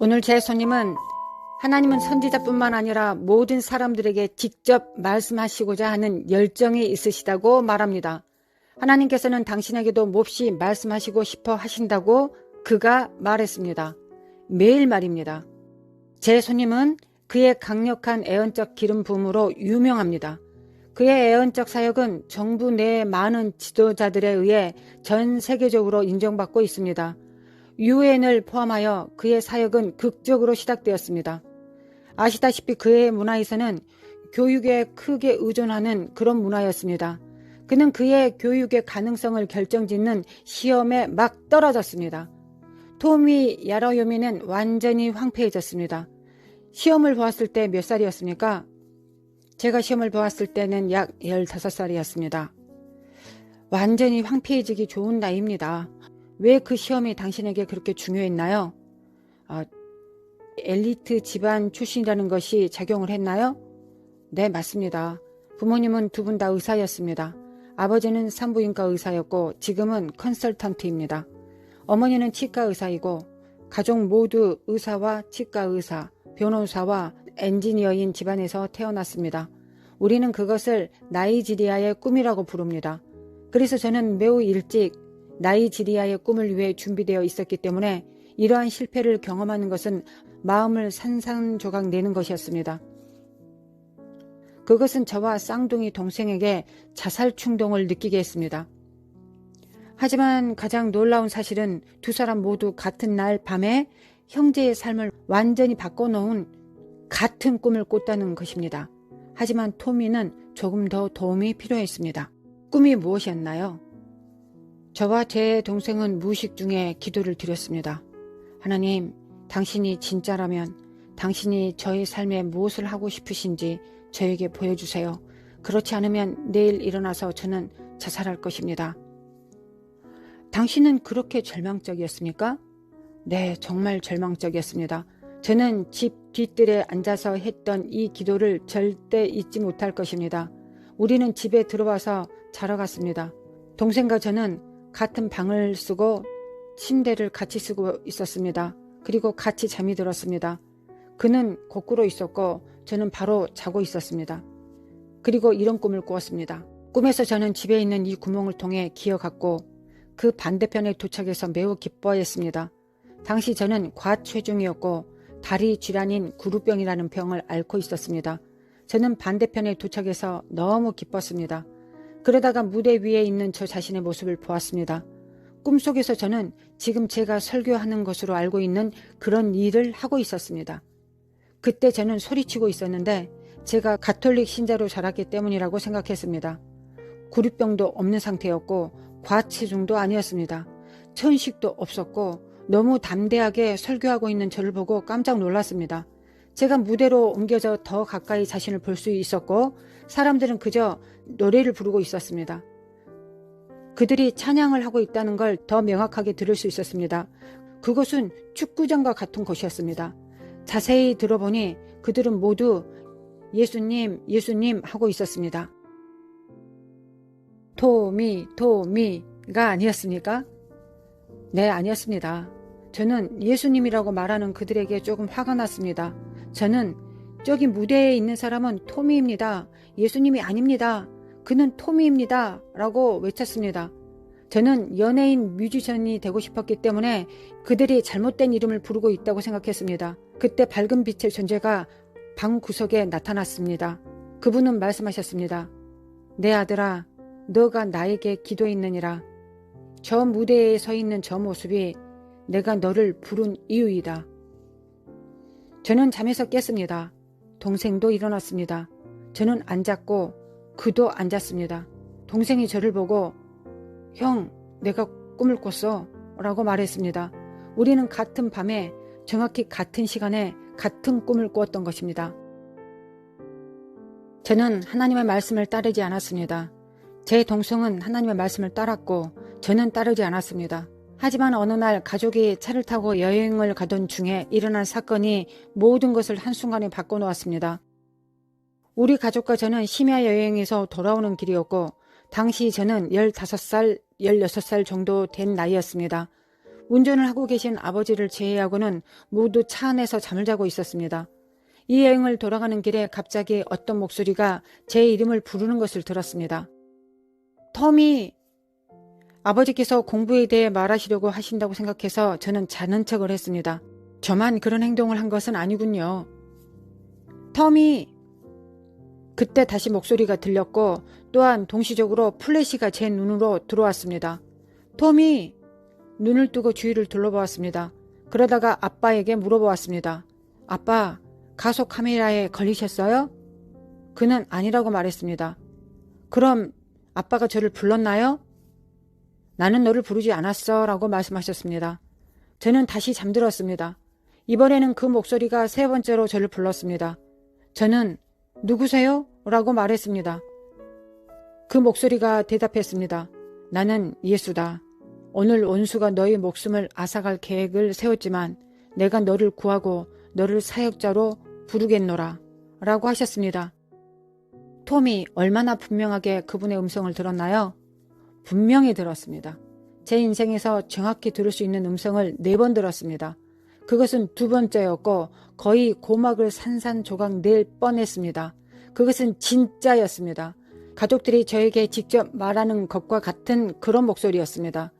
오늘 제 손님은 하나님은 선지자뿐만 아니라 모든 사람들에게 직접 말씀하시고자 하는 열정이 있으시다고 말합니다. 하나님께서는 당신에게도 몹시 말씀하시고 싶어 하신다고 그가 말했습니다. 매일 말입니다. 제 손님은 그의 강력한 애언적 기름 부음으로 유명합니다. 그의 애언적 사역은 정부 내 많은 지도자들에 의해 전 세계적으로 인정받고 있습니다. 유엔을 포함하여 그의 사역은 극적으로 시작되었습니다. 아시다시피 그의 문화에서는 교육에 크게 의존하는 그런 문화였습니다. 그는 그의 교육의 가능성을 결정짓는 시험에 막 떨어졌습니다. 토미 야라요미는 완전히 황폐해졌습니다. 시험을 보았을 때 몇 살이었습니까? 제가 시험을 보았을 때는 약 15살이었습니다. 완전히 황폐해지기 좋은 나이입니다. 왜 그 시험이 당신에게 그렇게 중요했나요? 엘리트 집안 출신이라는 것이 작용을 했나요? 네, 맞습니다. 부모님은 두 분 다 의사였습니다. 아버지는 산부인과 의사였고 지금은 컨설턴트입니다. 어머니는 치과 의사이고 가족 모두 의사와 치과 의사, 변호사와 엔지니어인 집안에서 태어났습니다. 우리는 그것을 나이지리아의 꿈이라고 부릅니다. 그래서 저는 매우 일찍 나이지리아의 꿈을 위해 준비되어 있었기 때문에 이러한 실패를 경험하는 것은 마음을 산산조각 내는 것이었습니다. 그것은 저와 쌍둥이 동생에게 자살 충동을 느끼게 했습니다. 하지만 가장 놀라운 사실은 두 사람 모두 같은 날 밤에 형제의 삶을 완전히 바꿔놓은 같은 꿈을 꿨다는 것입니다. 하지만 토미는 조금 더 도움이 필요했습니다. 꿈이 무엇이었나요? 저와 제 동생은 무의식 중에 기도를 드렸습니다. 하나님, 당신이 진짜라면 당신이 저의 삶에 무엇을 하고 싶으신지 저에게 보여주세요. 그렇지 않으면 내일 일어나서 저는 자살할 것입니다. 당신은 그렇게 절망적이었습니까? 네, 정말 절망적이었습니다. 저는 집 뒷뜰에 앉아서 했던 이 기도를 절대 잊지 못할 것입니다. 우리는 집에 들어와서 자러 갔습니다. 동생과 저는 같은 방을 쓰고 침대를 같이 쓰고 있었습니다. 그리고 같이 잠이 들었습니다. 그는 거꾸로 있었고 저는 바로 자고 있었습니다. 그리고 이런 꿈을 꾸었습니다. 꿈에서 저는 집에 있는 이 구멍을 통해 기어갔고 그 반대편에 도착해서 매우 기뻐했습니다. 당시 저는 과체중이었고 다리 질환인 구루병이라는 병을 앓고 있었습니다. 저는 반대편에 도착해서 너무 기뻤습니다. 그러다가 무대 위에 있는 저 자신의 모습을 보았습니다. 꿈속에서 저는 지금 제가 설교하는 것으로 알고 있는 그런 일을 하고 있었습니다. 그때 저는 소리치고 있었는데 제가 가톨릭 신자로 자랐기 때문이라고 생각했습니다. 구루병도 없는 상태였고 과체중도 아니었습니다. 천식도 없었고 너무 담대하게 설교하고 있는 저를 보고 깜짝 놀랐습니다. 제가 무대로 옮겨져 더 가까이 자신을 볼 수 있었고 사람들은 그저 노래를 부르고 있었습니다. 그들이 찬양을 하고 있다는 걸 더 명확하게 들을 수 있었습니다. 그것은 축구장과 같은 곳이었습니다. 자세히 들어보니 그들은 모두 예수님, 예수님 하고 있었습니다. 토미가 아니었습니까? 네, 아니었습니다. 저는 예수님이라고 말하는 그들에게 조금 화가 났습니다. 저는 저기 무대에 있는 사람은 토미입니다. 예수님이 아닙니다. 그는 토미입니다. 라고 외쳤습니다. 저는 연예인 뮤지션이 되고 싶었기 때문에 그들이 잘못된 이름을 부르고 있다고 생각했습니다. 그때 밝은 빛의 존재가 방 구석에 나타났습니다. 그분은 말씀하셨습니다. 내 아들아, 너가 나에게 기도했느니라. 저 무대에 서 있는 저 모습이 내가 너를 부른 이유이다. 저는 잠에서 깼습니다. 동생도 일어났습니다. 저는 앉았고 그도 앉았습니다. 동생이 저를 보고 형, 내가 꿈을 꿨어 라고 말했습니다. 우리는 같은 밤에 정확히 같은 시간에 같은 꿈을 꾸었던 것입니다. 저는 하나님의 말씀을 따르지 않았습니다. 제 동생은 하나님의 말씀을 따랐고 저는 따르지 않았습니다. 하지만 어느 날 가족이 차를 타고 여행을 가던 중에 일어난 사건이 모든 것을 한순간에 바꿔놓았습니다. 우리 가족과 저는 심야 여행에서 돌아오는 길이었고 당시 저는 15살, 16살 정도 된 나이였습니다. 운전을 하고 계신 아버지를 제외하고는 모두 차 안에서 잠을 자고 있었습니다. 이 여행을 돌아가는 길에 갑자기 어떤 목소리가 제 이름을 부르는 것을 들었습니다. 터미! 아버지께서 공부에 대해 말하시려고 하신다고 생각해서 저는 자는 척을 했습니다. 저만 그런 행동을 한 것은 아니군요. 터미! 그때 다시 목소리가 들렸고 또한 동시적으로 플래시가 제 눈으로 들어왔습니다. 토미! 눈을 뜨고 주위를 둘러보았습니다. 그러다가 아빠에게 물어보았습니다. 아빠, 가속 카메라에 걸리셨어요? 그는 아니라고 말했습니다. 그럼 아빠가 저를 불렀나요? 나는 너를 부르지 않았어 라고 말씀하셨습니다. 저는 다시 잠들었습니다. 이번에는 그 목소리가 세 번째로 저를 불렀습니다. 저는 누구세요? 라고 말했습니다. 그 목소리가 대답했습니다. 나는 예수다. 오늘 원수가 너의 목숨을 앗아갈 계획을 세웠지만 내가 너를 구하고 너를 사역자로 부르겠노라 라고 하셨습니다. 톰이 얼마나 분명하게 그분의 음성을 들었나요? 분명히 들었습니다. 제 인생에서 정확히 들을 수 있는 음성을 4번 들었습니다. 그것은 2번째였고 거의 고막을 산산조각 낼 뻔했습니다. 그것은 진짜였습니다. 가족들이 저에게 직접 말하는 것과 같은 그런 목소리였습니다.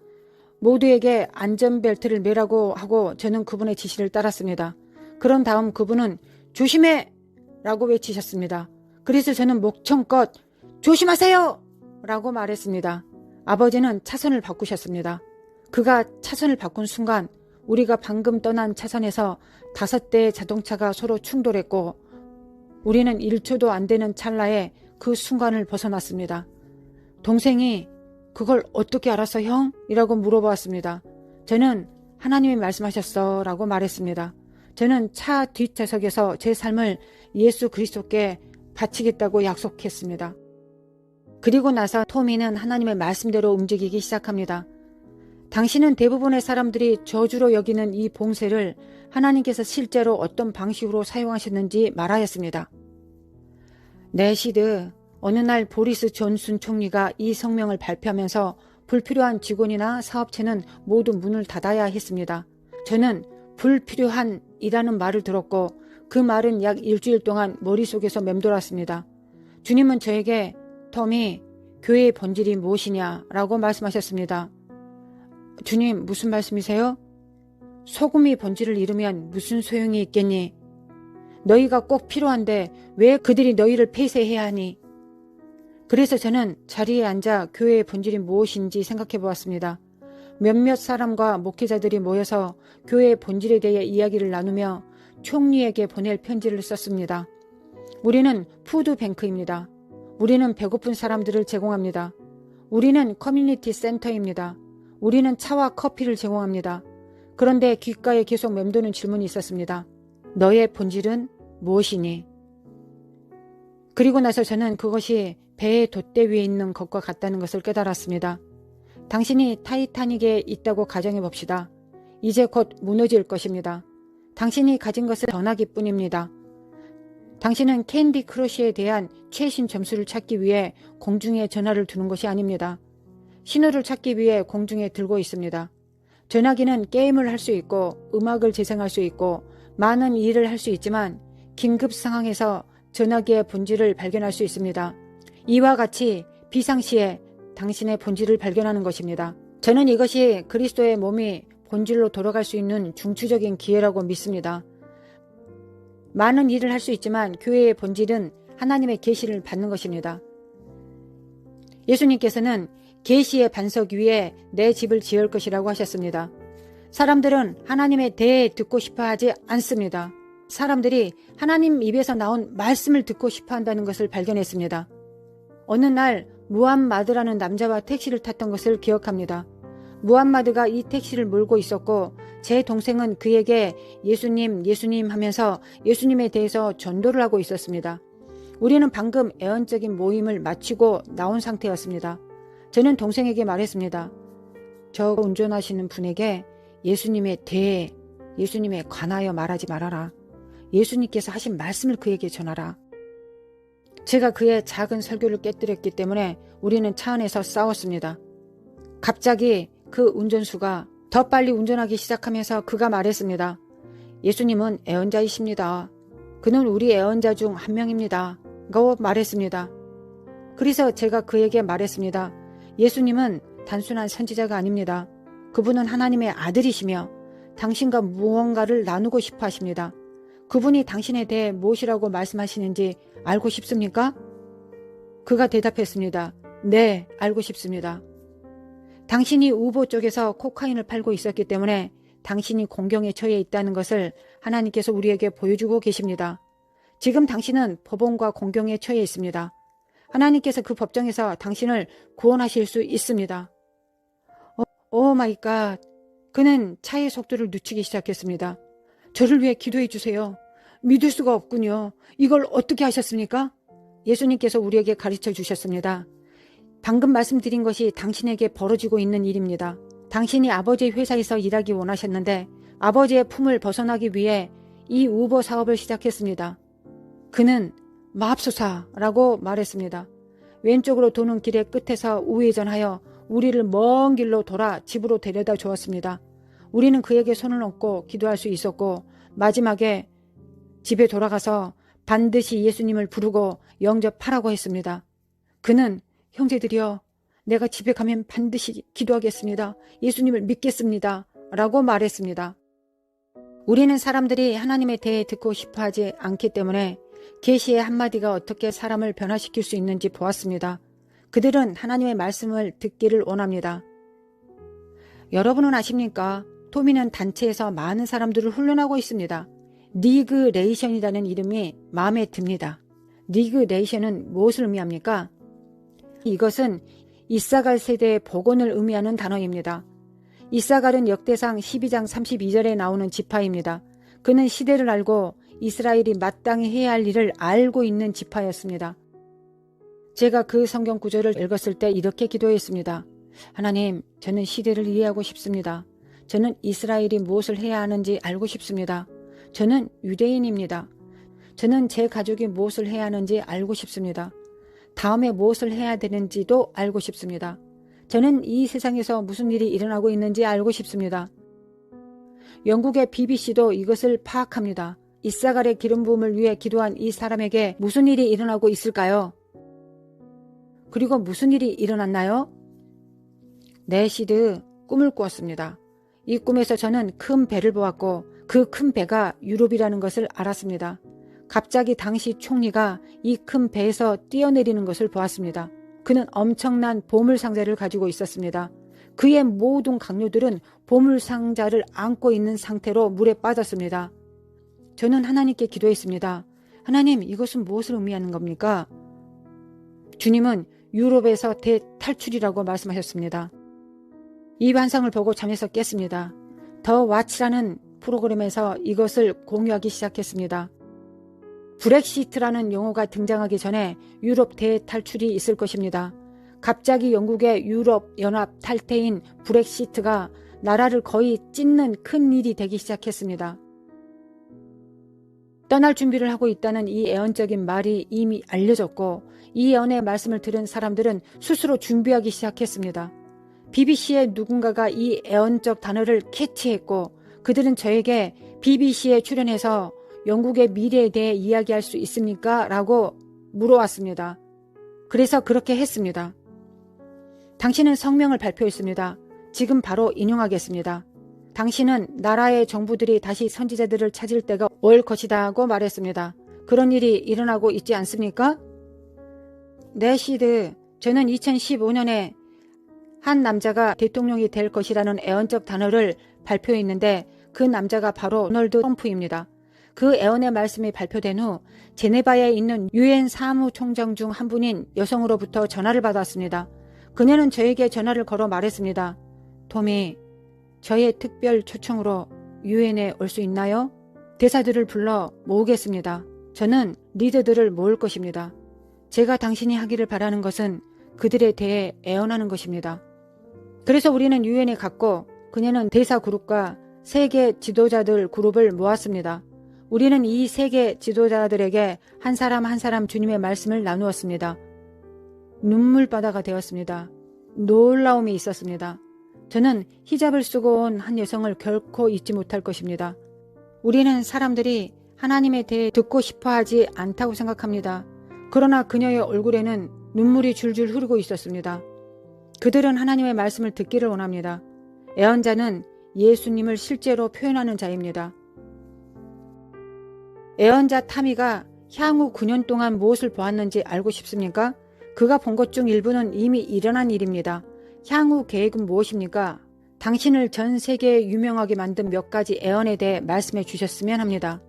모두에게 안전벨트를 매라고 하고 저는 그분의 지시를 따랐습니다. 그런 다음 그분은 조심해! 라고 외치셨습니다. 그래서 저는 목청껏 조심하세요! 라고 말했습니다. 아버지는 차선을 바꾸셨습니다. 그가 차선을 바꾼 순간 우리가 방금 떠난 차선에서 5대의 자동차가 서로 충돌했고 우리는 1초도 안 되는 찰나에 그 순간을 벗어났습니다. 동생이 그걸 어떻게 알았어 형? 이라고 물어보았습니다. 저는 하나님이 말씀하셨어 라고 말했습니다. 저는 차 뒷좌석에서 제 삶을 예수 그리스도께 바치겠다고 약속했습니다. 그리고 나서 토미는 하나님의 말씀대로 움직이기 시작합니다. 당신은 대부분의 사람들이 저주로 여기는 이 봉쇄를 하나님께서 실제로 어떤 방식으로 사용하셨는지 말하였습니다. 네, 시드. 어느 날 보리스 존슨 총리가 이 성명을 발표하면서 불필요한 직원이나 사업체는 모두 문을 닫아야 했습니다. 저는 불필요한이라는 말을 들었고 그 말은 약 일주일 동안 머릿속에서 맴돌았습니다. 주님은 저에게 톰이 교회의 본질이 무엇이냐 라고 말씀하셨습니다. 주님 무슨 말씀이세요? 소금이 본질을 잃으면 무슨 소용이 있겠니? 너희가 꼭 필요한데 왜 그들이 너희를 폐쇄해야 하니? 그래서 저는 자리에 앉아 교회의 본질이 무엇인지 생각해 보았습니다. 몇몇 사람과 목회자들이 모여서 교회의 본질에 대해 이야기를 나누며 총리에게 보낼 편지를 썼습니다. 우리는 푸드뱅크입니다. 우리는 배고픈 사람들을 제공합니다. 우리는 커뮤니티 센터입니다. 우리는 차와 커피를 제공합니다. 그런데 귓가에 계속 맴도는 질문이 있었습니다. 너의 본질은 무엇이니? 그리고 나서 저는 그것이 배의 돛대 위에 있는 것과 같다는 것을 깨달았습니다. 당신이 타이타닉에 있다고 가정해 봅시다. 이제 곧 무너질 것입니다. 당신이 가진 것은 전화기뿐입니다. 당신은 캔디 크러쉬에 대한 최신 점수를 찾기 위해 공중에 전화를 두는 것이 아닙니다. 신호를 찾기 위해 공중에 들고 있습니다. 전화기는 게임을 할 수 있고 음악을 재생할 수 있고 많은 일을 할 수 있지만 긴급 상황에서 전화기의 본질을 발견할 수 있습니다. 이와 같이 비상시에 당신의 본질을 발견하는 것입니다. 저는 이것이 그리스도의 몸이 본질로 돌아갈 수 있는 중추적인 기회라고 믿습니다. 많은 일을 할 수 있지만 교회의 본질은 하나님의 계시를 받는 것입니다. 예수님께서는 계시의 반석 위에 내 집을 지을 것이라고 하셨습니다. 사람들은 하나님에 대해 듣고 싶어 하지 않습니다. 사람들이 하나님 입에서 나온 말씀을 듣고 싶어 한다는 것을 발견했습니다. 어느 날 무함마드라는 남자와 택시를 탔던 것을 기억합니다. 무함마드가 이 택시를 몰고 있었고 제 동생은 그에게 예수님, 예수님 하면서 예수님에 대해서 전도를 하고 있었습니다. 우리는 방금 애언적인 모임을 마치고 나온 상태였습니다. 저는 동생에게 말했습니다. 저 운전하시는 분에게 예수님에 대해, 예수님에 관하여 말하지 말아라. 예수님께서 하신 말씀을 그에게 전하라. 제가 그의 작은 설교를 깨뜨렸기 때문에 우리는 차 안에서 싸웠습니다. 갑자기 그 운전수가 더 빨리 운전하기 시작하면서 그가 말했습니다. 예수님은 애언자이십니다. 그는 우리 애언자 중 한 명입니다. 고 말했습니다. 그래서 제가 그에게 말했습니다. 예수님은 단순한 선지자가 아닙니다. 그분은 하나님의 아들이시며 당신과 무언가를 나누고 싶어 하십니다. 그분이 당신에 대해 무엇이라고 말씀하시는지 알고 싶습니까? 그가 대답했습니다. 네, 알고 싶습니다. 당신이 우보 쪽에서 코카인을 팔고 있었기 때문에 당신이 공경에 처해 있다는 것을 하나님께서 우리에게 보여주고 계십니다. 지금 당신은 법원과 공경에 처해 있습니다. 하나님께서 그 법정에서 당신을 구원하실 수 있습니다. 오 마이 갓. 그는 차의 속도를 늦추기 시작했습니다. 저를 위해 기도해 주세요. 믿을 수가 없군요. 이걸 어떻게 하셨습니까? 예수님께서 우리에게 가르쳐 주셨습니다. 방금 말씀드린 것이 당신에게 벌어지고 있는 일입니다. 당신이 아버지의 회사에서 일하기 원하셨는데 아버지의 품을 벗어나기 위해 이 우버 사업을 시작했습니다. 그는 맙소사라고 말했습니다. 왼쪽으로 도는 길의 끝에서 우회전하여 우리를 먼 길로 돌아 집으로 데려다 주었습니다. 우리는 그에게 손을 얹고 기도할 수 있었고 마지막에 집에 돌아가서 반드시 예수님을 부르고 영접하라고 했습니다. 그는 형제들이여 내가 집에 가면 반드시 기도하겠습니다. 예수님을 믿겠습니다. 라고 말했습니다. 우리는 사람들이 하나님에 대해 듣고 싶어하지 않기 때문에 계시의 한마디가 어떻게 사람을 변화시킬 수 있는지 보았습니다. 그들은 하나님의 말씀을 듣기를 원합니다. 여러분은 아십니까? 토미는 단체에서 많은 사람들을 훈련하고 있습니다. 리그레이션이라는 이름이 마음에 듭니다. 리그레이션은 무엇을 의미합니까? 이것은 이사갈 세대의 복원을 의미하는 단어입니다. 이사갈은 역대상 12장 32절에 나오는 지파입니다. 그는 시대를 알고 이스라엘이 마땅히 해야 할 일을 알고 있는 지파였습니다. 제가 그 성경 구절을 읽었을 때 이렇게 기도했습니다. 하나님, 저는 시대를 이해하고 싶습니다. 저는 이스라엘이 무엇을 해야 하는지 알고 싶습니다. 저는 유대인입니다. 저는 제 가족이 무엇을 해야 하는지 알고 싶습니다. 다음에 무엇을 해야 되는지도 알고 싶습니다. 저는 이 세상에서 무슨 일이 일어나고 있는지 알고 싶습니다. 영국의 BBC도 이것을 파악합니다. 이사갈의 기름 부음을 위해 기도한 이 사람에게 무슨 일이 일어나고 있을까요? 그리고 무슨 일이 일어났나요? 네시드 꿈을 꾸었습니다. 이 꿈에서 저는 큰 배를 보았고 그 큰 배가 유럽이라는 것을 알았습니다. 갑자기 당시 총리가 이 큰 배에서 뛰어내리는 것을 보았습니다. 그는 엄청난 보물상자를 가지고 있었습니다. 그의 모든 강요들은 보물상자를 안고 있는 상태로 물에 빠졌습니다. 저는 하나님께 기도했습니다. 하나님, 이것은 무엇을 의미하는 겁니까? 주님은 유럽에서 대탈출이라고 말씀하셨습니다. 이 반상을 보고 잠에서 깼습니다. 더 와치라는 프로그램에서 이것을 공유하기 시작했습니다. 브렉시트라는 용어가 등장하기 전에 유럽 대탈출이 있을 것입니다. 갑자기 영국의 유럽 연합 탈퇴인 브렉시트가 나라를 거의 찢는 큰 일이 되기 시작했습니다. 떠날 준비를 하고 있다는 이 애언적인 말이 이미 알려졌고 이 예언의 말씀을 들은 사람들은 스스로 준비하기 시작했습니다. BBC의 누군가가 이 애언적 단어를 캐치했고 그들은 저에게 BBC에 출연해서 영국의 미래에 대해 이야기할 수 있습니까? 라고 물어왔습니다. 그래서 그렇게 했습니다. 당신은 성명을 발표했습니다. 지금 바로 인용하겠습니다. 당신은 나라의 정부들이 다시 선지자들을 찾을 때가 올 것이다 고 말했습니다. 그런 일이 일어나고 있지 않습니까? 네, 시드. 저는 2015년에 한 남자가 대통령이 될 것이라는 애언적 단어를 발표했는데 그 남자가 바로 도널드 트럼프입니다. 그 애언의 말씀이 발표된 후 제네바에 있는 유엔 사무총장 중 한 분인 여성으로부터 전화를 받았습니다. 그녀는 저에게 전화를 걸어 말했습니다. 토미, 저의 특별 초청으로 유엔에 올 수 있나요? 대사들을 불러 모으겠습니다. 저는 리더들을 모을 것입니다. 제가 당신이 하기를 바라는 것은 그들에 대해 애언하는 것입니다. 그래서 우리는 유엔에 갔고 그녀는 대사 그룹과 세계 지도자들 그룹을 모았습니다. 우리는 이 세계 지도자들에게 한 사람 한 사람 주님의 말씀을 나누었습니다. 눈물바다가 되었습니다. 놀라움이 있었습니다. 저는 히잡을 쓰고 온 한 여성을 결코 잊지 못할 것입니다. 우리는 사람들이 하나님에 대해 듣고 싶어 하지 않다고 생각합니다. 그러나 그녀의 얼굴에는 눈물이 줄줄 흐르고 있었습니다. 그들은 하나님의 말씀을 듣기를 원합니다. 애언자는 예수님을 실제로 표현하는 자입니다. 애언자 타미가 향후 9년 동안 무엇을 보았는지 알고 싶습니까? 그가 본 것 중 일부는 이미 일어난 일입니다. 향후 계획은 무엇입니까? 당신을 전 세계에 유명하게 만든 몇 가지 애언에 대해 말씀해 주셨으면 합니다.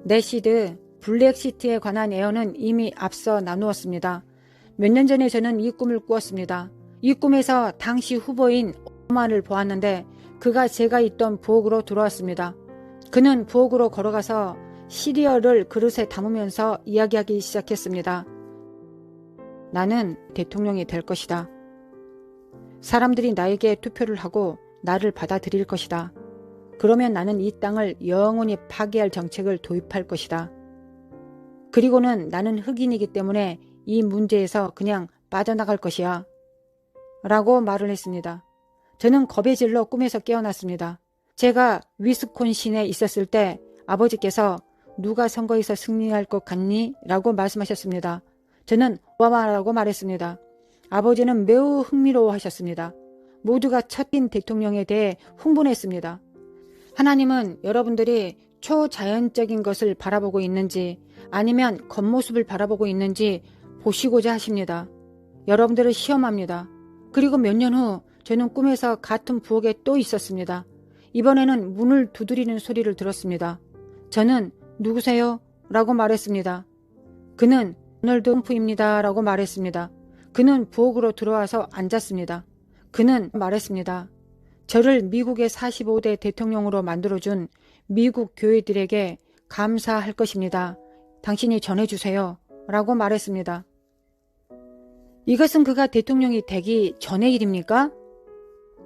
내시드, 블랙시트에 관한 애언은 이미 앞서 나누었습니다. 몇 년 전에 저는 이 꿈을 꾸었습니다. 이 꿈에서 당시 후보인 오마를 보았는데 그가 제가 있던 부엌으로 들어왔습니다. 그는 부엌으로 걸어가서 시리얼을 그릇에 담으면서 이야기하기 시작했습니다. 나는 대통령이 될 것이다. 사람들이 나에게 투표를 하고 나를 받아들일 것이다. 그러면 나는 이 땅을 영원히 파괴할 정책을 도입할 것이다. 그리고는 나는 흑인이기 때문에 이 문제에서 그냥 빠져나갈 것이야. 라고 말을 했습니다. 저는 겁에 질러 꿈에서 깨어났습니다. 제가 위스콘신에 있었을 때 아버지께서 누가 선거에서 승리할 것 같니? 라고 말씀하셨습니다. 저는 오바마라고 말했습니다. 아버지는 매우 흥미로워하셨습니다. 모두가 첫인 대통령에 대해 흥분했습니다. 하나님은 여러분들이 초자연적인 것을 바라보고 있는지 아니면 겉모습을 바라보고 있는지 보시고자 하십니다. 여러분들을 시험합니다. 그리고 몇 년 후 저는 꿈에서 같은 부엌에 또 있었습니다. 이번에는 문을 두드리는 소리를 들었습니다. 저는 누구세요? 라고 말했습니다. 그는 도널드 트럼프입니다. 라고 말했습니다. 그는 부엌으로 들어와서 앉았습니다. 그는 말했습니다. 저를 미국의 45대 대통령으로 만들어준 미국 교회들에게 감사할 것입니다. 당신이 전해주세요. 라고 말했습니다. 이것은 그가 대통령이 되기 전의 일입니까?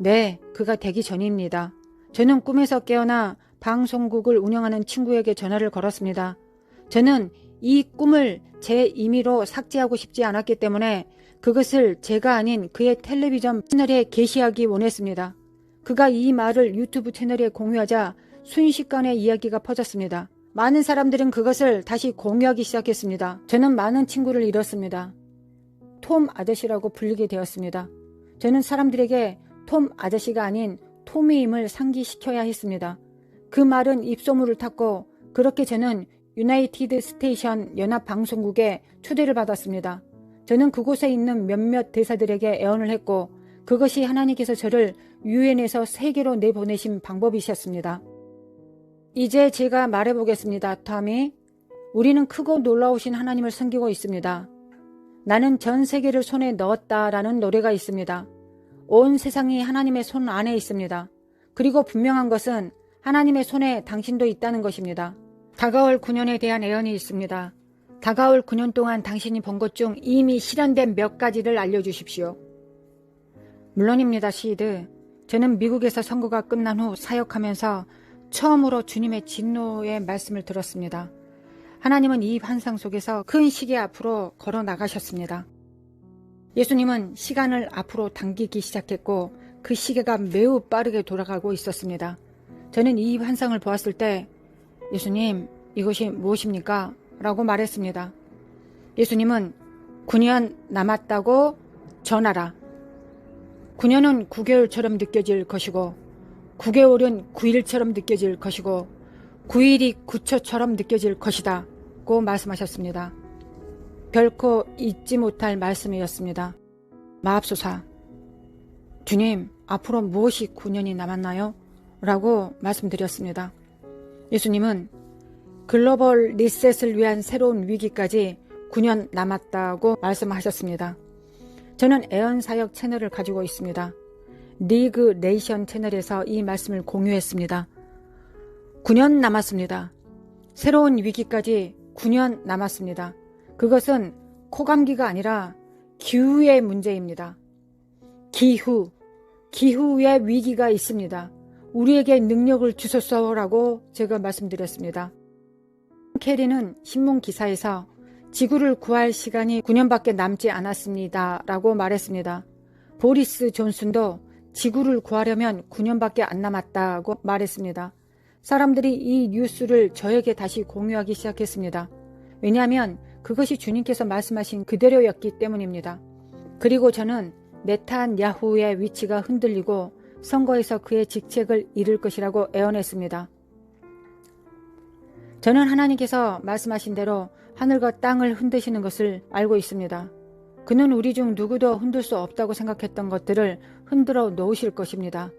네, 그가 되기 전입니다. 저는 꿈에서 깨어나 방송국을 운영하는 친구에게 전화를 걸었습니다. 저는 이 꿈을 제 임의로 삭제하고 싶지 않았기 때문에 그것을 제가 아닌 그의 텔레비전 채널에 게시하기 원했습니다. 그가 이 말을 유튜브 채널에 공유하자 순식간에 이야기가 퍼졌습니다. 많은 사람들은 그것을 다시 공유하기 시작했습니다. 저는 많은 친구를 잃었습니다. 톰 아저씨라고 불리게 되었습니다. 저는 사람들에게 톰 아저씨가 아닌 토미임을 상기시켜야 했습니다. 그 말은 입소문을 탔고 그렇게 저는 유나이티드 스테이션 연합방송국에 초대를 받았습니다. 저는 그곳에 있는 몇몇 대사들에게 애언을 했고 그것이 하나님께서 저를 유엔에서 세계로 내보내신 방법이셨습니다. 이제 제가 말해보겠습니다. 톰이, 우리는 크고 놀라우신 하나님을 섬기고 있습니다. 나는 전 세계를 손에 넣었다라는 노래가 있습니다. 온 세상이 하나님의 손 안에 있습니다. 그리고 분명한 것은 하나님의 손에 당신도 있다는 것입니다. 다가올 9년에 대한 애언이 있습니다. 다가올 9년 동안 당신이 본 것 중 이미 실현된 몇 가지를 알려주십시오. 물론입니다, 시드. 저는 미국에서 선거가 끝난 후 사역하면서 처음으로 주님의 진노의 말씀을 들었습니다. 하나님은 이 환상 속에서 큰 시계 앞으로 걸어 나가셨습니다. 예수님은 시간을 앞으로 당기기 시작했고 그 시계가 매우 빠르게 돌아가고 있었습니다. 저는 이 환상을 보았을 때 예수님, 이것이 무엇입니까? 라고 말했습니다. 예수님은 9년 남았다고 전하라. 9년은 9개월처럼 느껴질 것이고 9개월은 9일처럼 느껴질 것이고 9일이 9초처럼 느껴질 것이다 고 말씀하셨습니다. 결코 잊지 못할 말씀이었습니다. 마합소사, 주님, 앞으로 무엇이 9년이 남았나요? 라고 말씀드렸습니다. 예수님은 글로벌 리셋을 위한 새로운 위기까지 9년 남았다고 말씀하셨습니다. 저는 애언사역 채널을 가지고 있습니다. 리그 네이션 채널에서 이 말씀을 공유했습니다. 9년 남았습니다. 새로운 위기까지 9년 남았습니다. 그것은 코감기가 아니라 기후의 문제입니다. 기후의 위기가 있습니다. 우리에게 능력을 주소서라고 제가 말씀드렸습니다. 캐리는 신문 기사에서 지구를 구할 시간이 9년밖에 남지 않았습니다 라고 말했습니다. 보리스 존슨도 지구를 구하려면 9년밖에 안 남았다고 말했습니다. 사람들이 이 뉴스를 저에게 다시 공유하기 시작했습니다. 왜냐하면 그것이 주님께서 말씀하신 그대로였기 때문입니다. 그리고 저는 네탄야후의 위치가 흔들리고 선거에서 그의 직책을 잃을 것이라고 애원했습니다. 저는 하나님께서 말씀하신 대로 하늘과 땅을 흔드시는 것을 알고 있습니다. 그는 우리 중 누구도 흔들 수 없다고 생각했던 것들을 흔들어 놓으실 것입니다.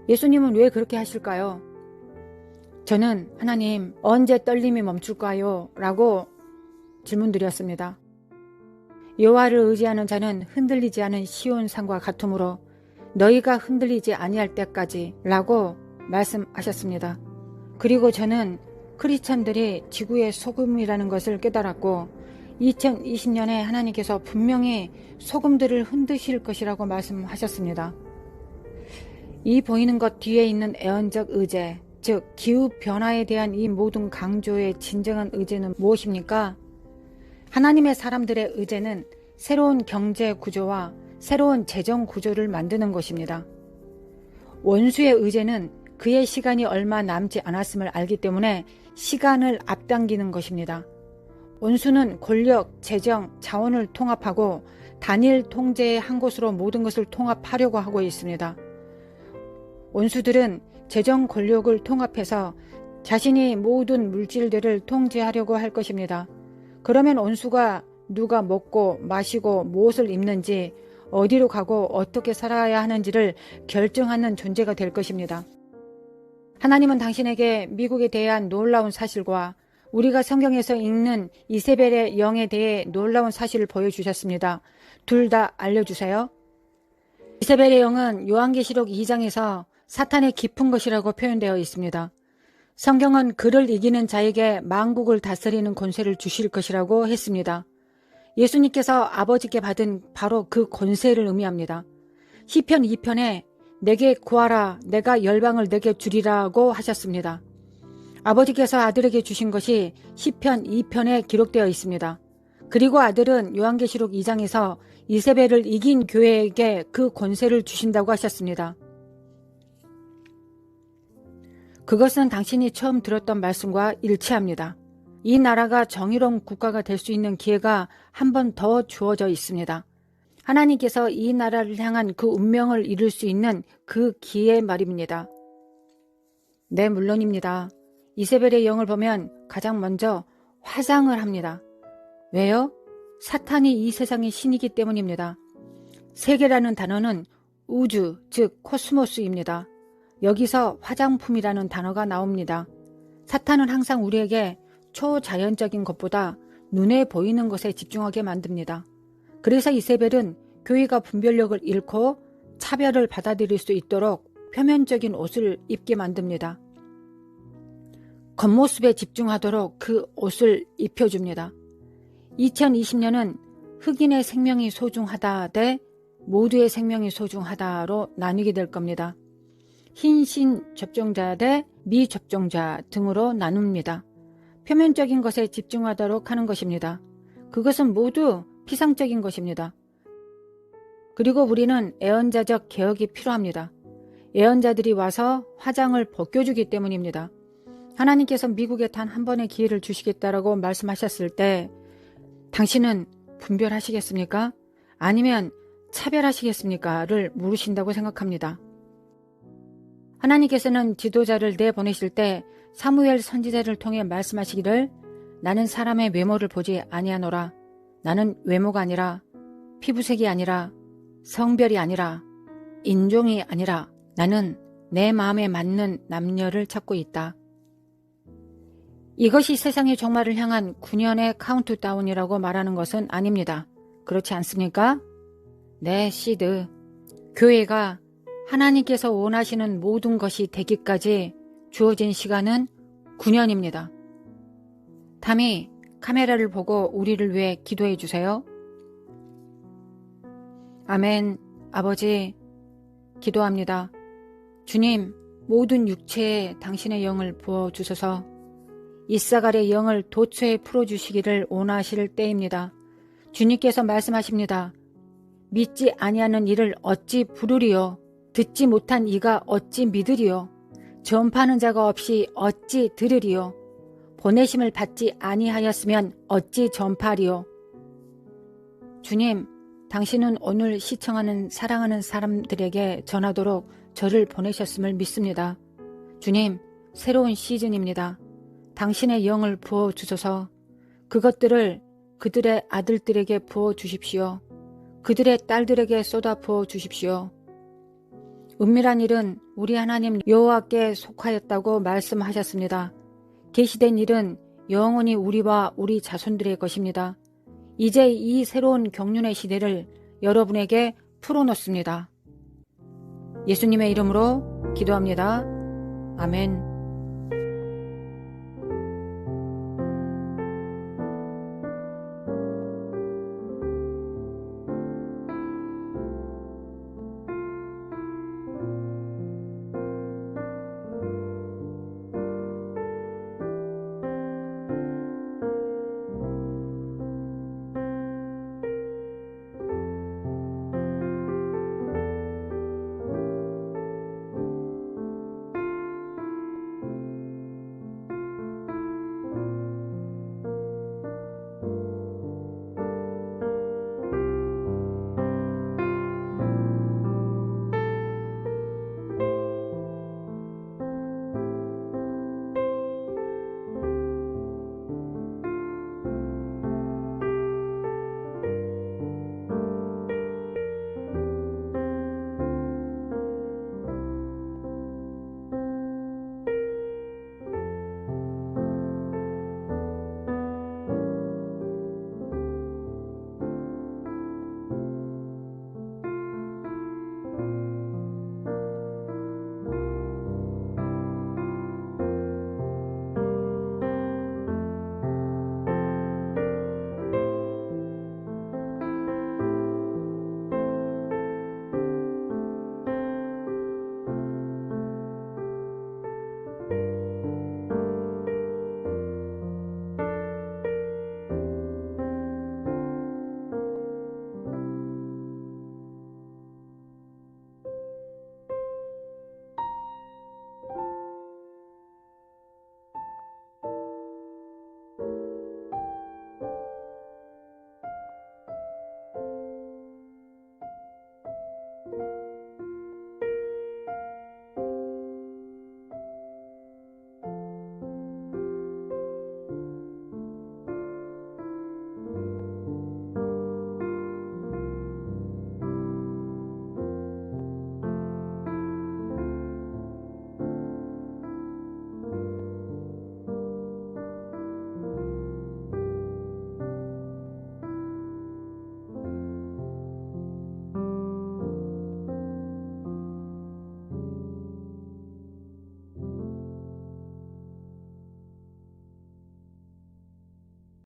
예수님은 왜 그렇게 하실까요? 저는 하나님, 언제 떨림이 멈출까요? 라고 질문드렸습니다. 여호와를 의지하는 자는 흔들리지 않은 시온 산과 같으므로 너희가 흔들리지 아니할 때까지 라고 말씀하셨습니다. 그리고 저는 크리스찬들이 지구의 소금이라는 것을 깨달았고 2020년에 하나님께서 분명히 소금들을 흔드실 것이라고 말씀하셨습니다. 이 보이는 것 뒤에 있는 애언적 의제, 즉 기후변화에 대한 이 모든 강조의 진정한 의제는 무엇입니까? 하나님의 사람들의 의제는 새로운 경제 구조와 새로운 재정 구조를 만드는 것입니다. 원수의 의제는 그의 시간이 얼마 남지 않았음을 알기 때문에 시간을 앞당기는 것입니다. 원수는 권력, 재정, 자원을 통합하고 단일 통제의 한 곳으로 모든 것을 통합하려고 하고 있습니다. 원수들은 재정 권력을 통합해서 자신이 모든 물질들을 통제하려고 할 것입니다. 그러면 원수가 누가 먹고 마시고 무엇을 입는지, 어디로 가고 어떻게 살아야 하는지를 결정하는 존재가 될 것입니다. 하나님은 당신에게 미국에 대한 놀라운 사실과 우리가 성경에서 읽는 이세벨의 영에 대해 놀라운 사실을 보여주셨습니다. 둘 다 알려주세요. 이세벨의 영은 요한계시록 2장에서 사탄의 깊은 것이라고 표현되어 있습니다. 성경은 그를 이기는 자에게 만국을 다스리는 권세를 주실 것이라고 했습니다. 예수님께서 아버지께 받은 바로 그 권세를 의미합니다. 시편 2편에 내게 구하라 내가 열방을 내게 주리라고 하셨습니다. 아버지께서 아들에게 주신 것이 시편 2편에 기록되어 있습니다. 그리고 아들은 요한계시록 2장에서 이세벨을 이긴 교회에게 그 권세를 주신다고 하셨습니다. 그것은 당신이 처음 들었던 말씀과 일치합니다. 이 나라가 정의로운 국가가 될 수 있는 기회가 한 번 더 주어져 있습니다. 하나님께서 이 나라를 향한 그 운명을 이룰 수 있는 그 기회 말입니다. 네, 물론입니다. 이세벨의 영을 보면 가장 먼저 화장을 합니다. 왜요? 사탄이 이 세상의 신이기 때문입니다. 세계라는 단어는 우주, 즉 코스모스입니다. 여기서 화장품이라는 단어가 나옵니다. 사탄은 항상 우리에게 초자연적인 것보다 눈에 보이는 것에 집중하게 만듭니다. 그래서 이세벨은 교회가 분별력을 잃고 차별을 받아들일 수 있도록 표면적인 옷을 입게 만듭니다. 겉모습에 집중하도록 그 옷을 입혀줍니다. 2020년은 흑인의 생명이 소중하다 대 모두의 생명이 소중하다로 나뉘게 될 겁니다. 흰신 접종자 대 미접종자 등으로 나눕니다. 표면적인 것에 집중하도록 하는 것입니다. 그것은 모두 피상적인 것입니다. 그리고 우리는 애언자적 개혁이 필요합니다. 애언자들이 와서 화장을 벗겨주기 때문입니다. 하나님께서 미국에 단 한 번의 기회를 주시겠다라고 말씀하셨을 때 당신은 분별하시겠습니까? 아니면 차별하시겠습니까?를 물으신다고 생각합니다. 하나님께서는 지도자를 내보내실 때 사무엘 선지자를 통해 말씀하시기를 나는 사람의 외모를 보지 아니하노라. 나는 외모가 아니라 피부색이 아니라 성별이 아니라 인종이 아니라 나는 내 마음에 맞는 남녀를 찾고 있다. 이것이 세상의 종말을 향한 9년의 카운트다운이라고 말하는 것은 아닙니다. 그렇지 않습니까? 네, 시드. 교회가 하나님께서 원하시는 모든 것이 되기까지 주어진 시간은 9년입니다. 담이 카메라를 보고 우리를 위해 기도해 주세요. 아멘. 아버지, 기도합니다. 주님, 모든 육체에 당신의 영을 부어주셔서 이사갈의 영을 도처에 풀어주시기를 원하실 때입니다. 주님께서 말씀하십니다. 믿지 아니하는 이를 어찌 부르리요. 듣지 못한 이가 어찌 믿으리요? 전파하는 자가 없이 어찌 들으리요? 보내심을 받지 아니하였으면 어찌 전파하리요? 주님, 당신은 오늘 시청하는 사랑하는 사람들에게 전하도록 저를 보내셨음을 믿습니다. 주님, 새로운 시즌입니다. 당신의 영을 부어주소서. 그것들을 그들의 아들들에게 부어주십시오. 그들의 딸들에게 쏟아 부어주십시오. 은밀한 일은 우리 하나님 여호와께 속하였다고 말씀하셨습니다. 계시된 일은 영원히 우리와 우리 자손들의 것입니다. 이제 이 새로운 경륜의 시대를 여러분에게 풀어놓습니다. 예수님의 이름으로 기도합니다. 아멘.